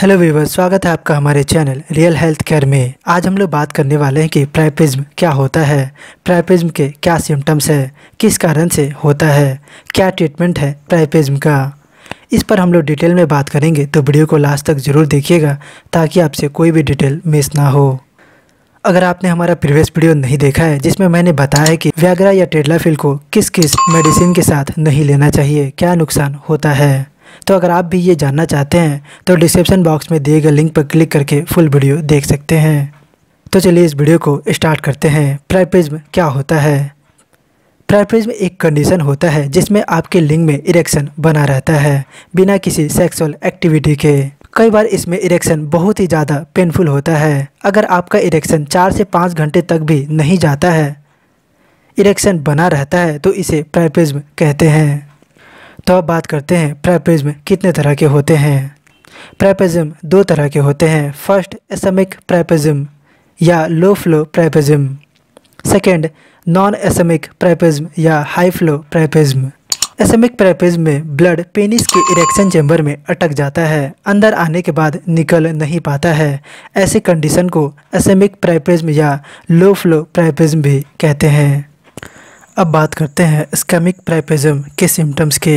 Hello viewers, स्वागत है आपका हमारे चैनल रियल हेल्थ केयर में। आज हम लोग बात करने वाले हैं कि प्राइपेज्म क्या होता है, प्राइपेज्म के क्या सिम्टम्स है, किस कारण से होता है, क्या ट्रीटमेंट है प्राइपेज्म का। इस पर हम लोग डिटेल में बात करेंगे, तो वीडियो को लास्ट तक ज़रूर देखिएगा ताकि आपसे कोई भी डिटेल मिस ना हो। अगर आपने हमारा प्रीवियस वीडियो नहीं देखा है जिसमें मैंने बताया है कि व्याग्रा या टेडलाफिल को किस किस मेडिसिन के साथ नहीं लेना चाहिए, क्या नुकसान होता है, तो अगर आप भी ये जानना चाहते हैं तो डिस्क्रिप्शन बॉक्स में दिए गए लिंक पर क्लिक करके फुल वीडियो देख सकते हैं। तो चलिए इस वीडियो को स्टार्ट करते हैं। प्राइपेज्म क्या होता है? प्राइपेज्म एक कंडीशन होता है जिसमें आपके लिंग में इरेक्शन बना रहता है बिना किसी सेक्सुअल एक्टिविटी के। कई बार इसमें इरेक्शन बहुत ही ज़्यादा पेनफुल होता है। अगर आपका इरेक्शन 4 से 5 घंटे तक भी नहीं जाता है, इरेक्शन बना रहता है, तो इसे प्राइपेज्म कहते हैं। तो अब बात करते हैं प्राइपेज्म कितने तरह के होते हैं। प्राइपेज्म 2 तरह के होते हैं। फर्स्ट, एसेमिक प्राइपेज्म या लो फ्लो प्राइपेज्म। सेकेंड, नॉन एसेमिक प्राइपेज्म या हाई फ्लो प्राइपेज्म। एसेमिक प्राइपेज्म में ब्लड पेनिस के इरेक्शन चैम्बर में अटक जाता है, अंदर आने के बाद निकल नहीं पाता है। ऐसी कंडीशन को एसेमिक प्राइपेज्म या लो फ्लो प्राइपेज्म भी कहते हैं। अब बात करते हैं इस्केमिक प्राइपेज्म के सिम्टम्स के।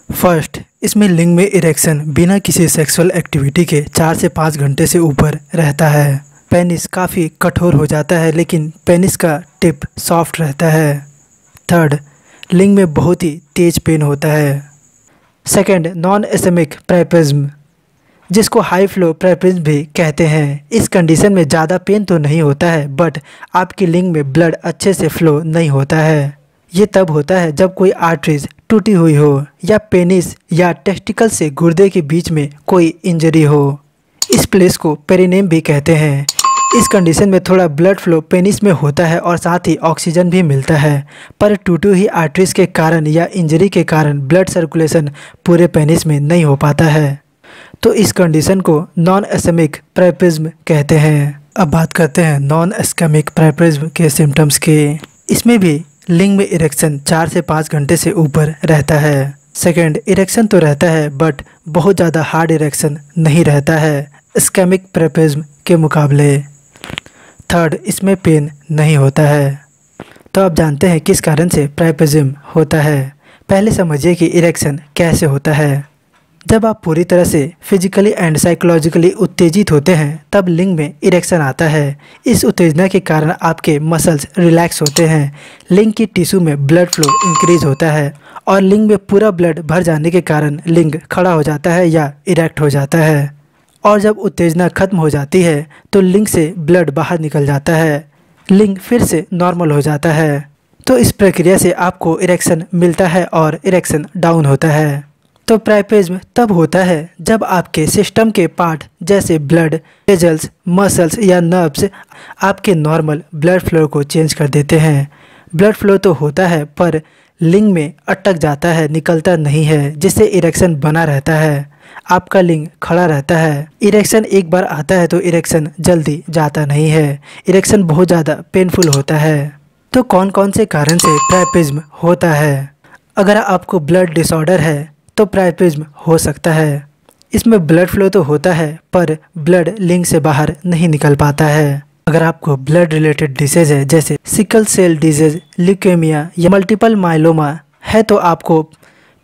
फर्स्ट, इसमें लिंग में इरेक्शन बिना किसी सेक्सुअल एक्टिविटी के 4 से 5 घंटे से ऊपर रहता है। पेनिस काफ़ी कठोर हो जाता है लेकिन पेनिस का टिप सॉफ्ट रहता है। थर्ड, लिंग में बहुत ही तेज पेन होता है। सेकेंड, नॉन एसेमिक प्राइपेज्म जिसको हाई फ्लो प्राइपेज्म भी कहते हैं। इस कंडीशन में ज़्यादा पेन तो नहीं होता है बट आपकी लिंग में ब्लड अच्छे से फ्लो नहीं होता है। ये तब होता है जब कोई आर्टरीज टूटी हुई हो या पेनिस या टेस्टिकल से गुर्दे के बीच में कोई इंजरी हो। इस प्लेस को पेरिनेम भी कहते हैं। इस कंडीशन में थोड़ा ब्लड फ्लो पेनिस में होता है और साथ ही ऑक्सीजन भी मिलता है, पर टूटी हुई आर्टरीज के कारण या इंजरी के कारण ब्लड सर्कुलेशन पूरे पेनिस में नहीं हो पाता है, तो इस कंडीशन को नॉन एसेमिक प्राइपेज्म कहते हैं। अब बात करते हैं नॉन इस्केमिक प्राइपेज्म के सिम्टम्स के। इसमें भी लिंग में इरेक्शन 4 से 5 घंटे से ऊपर रहता है। सेकेंड, इरेक्शन तो रहता है बट बहुत ज़्यादा हार्ड इरेक्शन नहीं रहता है इस्केमिक प्राइपेज्म के मुकाबले। थर्ड, इसमें पेन नहीं होता है। तो आप जानते हैं किस कारण से प्राइपेज्म होता है। पहले समझिए कि इरेक्शन कैसे होता है। जब आप पूरी तरह से फिजिकली एंड साइकोलॉजिकली उत्तेजित होते हैं तब लिंग में इरेक्शन आता है। इस उत्तेजना के कारण आपके मसल्स रिलैक्स होते हैं, लिंग की टिश्यू में ब्लड फ्लो इंक्रीज होता है और लिंग में पूरा ब्लड भर जाने के कारण लिंग खड़ा हो जाता है या इरेक्ट हो जाता है। और जब उत्तेजना खत्म हो जाती है तो लिंग से ब्लड बाहर निकल जाता है, लिंग फिर से नॉर्मल हो जाता है। तो इस प्रक्रिया से आपको इरेक्शन मिलता है और इरेक्शन डाउन होता है। तो प्राइपेज्म तब होता है जब आपके सिस्टम के पार्ट जैसे ब्लड वेजल्स, मसल्स या नर्व्स आपके नॉर्मल ब्लड फ्लो को चेंज कर देते हैं। ब्लड फ्लो तो होता है पर लिंग में अटक जाता है, निकलता नहीं है, जिससे इरेक्शन बना रहता है। आपका लिंग खड़ा रहता है। इरेक्शन एक बार आता है तो इरेक्शन जल्दी जाता नहीं है। इरेक्शन बहुत ज़्यादा पेनफुल होता है। तो कौन कौन से कारण से प्राइपेज्म होता है? अगर आपको ब्लड डिसऑर्डर है तो प्राइपेज्म हो सकता है। इसमें ब्लड फ्लो तो होता है पर ब्लड लिंग से बाहर नहीं निकल पाता है। अगर आपको ब्लड रिलेटेड डिसीज है जैसे सिकल सेल डिजीज, ल्यूकेमिया या मल्टीपल माइलोमा है तो आपको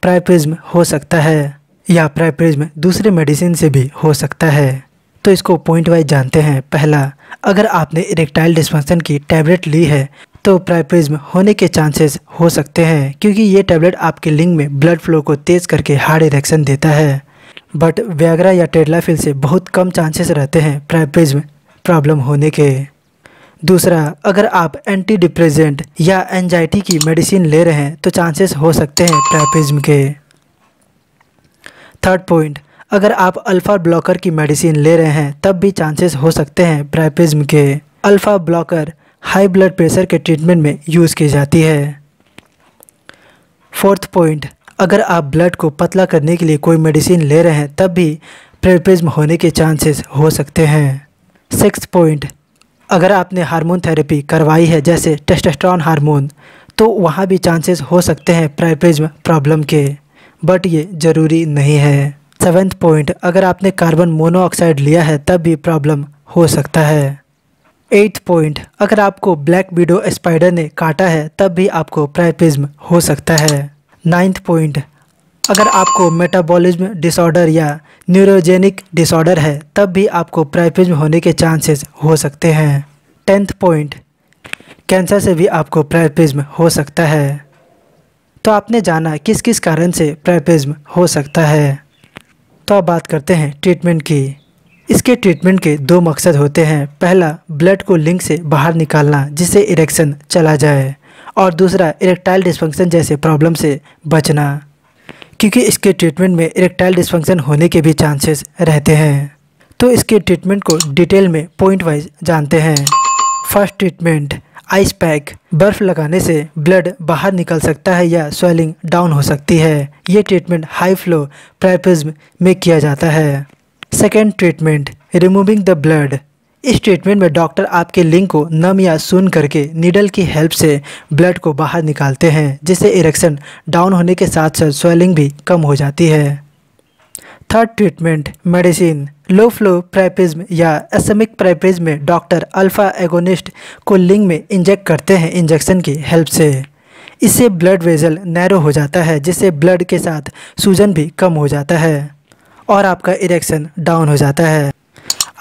प्राइपेज्म हो सकता है, या प्राइपेज्म दूसरे मेडिसिन से भी हो सकता है। तो इसको पॉइंट वाइज जानते हैं। पहला, अगर आपने इरेक्टाइल डिस्फंक्शन की टैबलेट ली है तो प्राइपेज्म होने के चांसेस हो सकते हैं, क्योंकि ये टैबलेट आपके लिंग में ब्लड फ्लो को तेज़ करके हार्ड इरेक्शन देता है। बट व्याग्रा या टेडलाफिल से बहुत कम चांसेस रहते हैं प्राइपेज्म प्रॉब्लम होने के। दूसरा, अगर आप एंटी डिप्रेसेंट या एंजाइटी की मेडिसिन ले रहे हैं तो चांसेस हो सकते हैं प्राइपेज्म के। थर्ड पॉइंट, अगर आप अल्फ़ा ब्लॉकर की मेडिसिन ले रहे हैं तब भी चांसेस हो सकते हैं प्राइपेज्म के। Alpha blocker high blood pressure के ट्रीटमेंट में यूज़ की जाती है। फोर्थ पॉइंट, अगर आप ब्लड को पतला करने के लिए कोई मेडिसिन ले रहे हैं तब भी प्राइपेज्म होने के चांसेस हो सकते हैं। सिक्स्थ पॉइंट, अगर आपने हार्मोन थेरेपी करवाई है जैसे टेस्टोस्टेरोन हार्मोन तो वहाँ भी चांसेस हो सकते हैं प्राइपेज्म प्रॉब्लम के, बट ये ज़रूरी नहीं है। 7th पॉइंट, अगर आपने कार्बन मोनोऑक्साइड लिया है तब भी प्रॉब्लम हो सकता है। 8th पॉइंट, अगर आपको ब्लैक विडो स्पाइडर ने काटा है तब भी आपको प्राइप्रिज्म हो सकता है। 9th पॉइंट, अगर आपको मेटाबॉलिज्म डिसऑर्डर या न्यूरोजेनिक डिसऑर्डर है तब भी आपको प्राइप्रिज्म होने के चांसेस हो सकते हैं। 10th पॉइंट, कैंसर से भी आपको प्राइप्रिज्म हो सकता है। तो आपने जाना किस किस कारण से प्राइप्रिज्म हो सकता है। तो अब बात करते हैं ट्रीटमेंट की। इसके ट्रीटमेंट के 2 मकसद होते हैं। पहला, ब्लड को लिंग से बाहर निकालना जिससे इरेक्शन चला जाए, और दूसरा, इरेक्टाइल डिस्फंक्शन जैसे प्रॉब्लम से बचना, क्योंकि इसके ट्रीटमेंट में इरेक्टाइल डिस्फंक्शन होने के भी चांसेस रहते हैं। तो इसके ट्रीटमेंट को डिटेल में पॉइंट वाइज जानते हैं। First treatment, ice pack. बर्फ़ लगाने से ब्लड बाहर निकल सकता है या स्वेलिंग डाउन हो सकती है। ये ट्रीटमेंट हाई फ्लो प्राइप्रिज्म में किया जाता है। Second treatment, removing the blood. इस ट्रीटमेंट में डॉक्टर आपके लिंग को नम या सून करके नीडल की हेल्प से ब्लड को बाहर निकालते हैं, जिससे इरेक्शन डाउन होने के साथ साथ स्वेलिंग भी कम हो जाती है। Third treatment, medicine. Low flow priapism या एसेमिक प्राइप्रिज्म में डॉक्टर अल्फा एगोनिस्ट को लिंग में इंजेक्ट करते हैं इंजेक्शन की हेल्प से। इससे ब्लड वेजल नैरो हो जाता है, जिससे ब्लड के साथ सूजन भी कम हो जाता है और आपका इरेक्शन डाउन हो जाता है।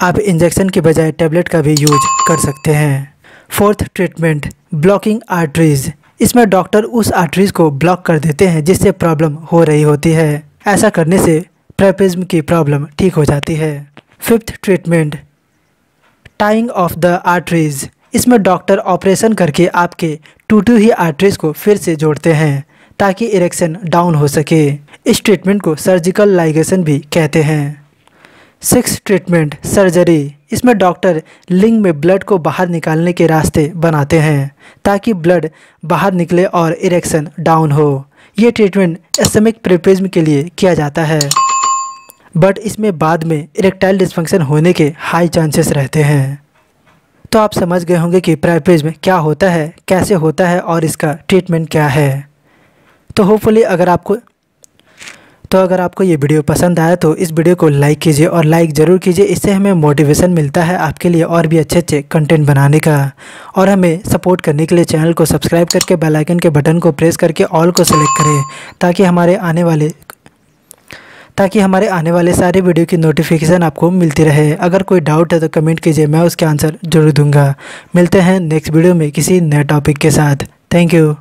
आप इंजेक्शन के बजाय टैबलेट का भी यूज कर सकते हैं। Fourth treatment, blocking arteries. इसमें डॉक्टर उस आर्टरीज को ब्लॉक कर देते हैं जिससे प्रॉब्लम हो रही होती है। ऐसा करने से प्राइप्रिज्म की प्रॉब्लम ठीक हो जाती है। Fifth treatment, tying of the arteries. इसमें डॉक्टर ऑपरेशन करके आपके टूटी हुई आर्टरीज को फिर से जोड़ते हैं ताकि इरेक्शन डाउन हो सके। इस ट्रीटमेंट को सर्जिकल लाइगेशन भी कहते हैं। Sixth treatment, surgery. इसमें डॉक्टर लिंग में ब्लड को बाहर निकालने के रास्ते बनाते हैं ताकि ब्लड बाहर निकले और इरेक्शन डाउन हो। ये ट्रीटमेंट एसेमिक प्राइप्रिज्म के लिए किया जाता है, बट इसमें बाद में इरेक्टाइल डिस्फंक्शन होने के हाई चांसेस रहते हैं। तो आप समझ गए होंगे कि प्राइप्रिज्म क्या होता है, कैसे होता है और इसका ट्रीटमेंट क्या है। तो होपफुली अगर आपको ये वीडियो पसंद आया तो इस वीडियो को लाइक कीजिए और लाइक ज़रूर कीजिए। इससे हमें मोटिवेशन मिलता है आपके लिए और भी अच्छे अच्छे कंटेंट बनाने का। और हमें सपोर्ट करने के लिए चैनल को सब्सक्राइब करके बेल आइकन के बटन को प्रेस करके ऑल को सेलेक्ट करें ताकि हमारे आने वाले सारे वीडियो की नोटिफिकेशन आपको मिलती रहे। अगर कोई डाउट है तो कमेंट कीजिए, मैं उसके आंसर जरूर दूंगा। मिलते हैं नेक्स्ट वीडियो में किसी नए टॉपिक के साथ। Thank you.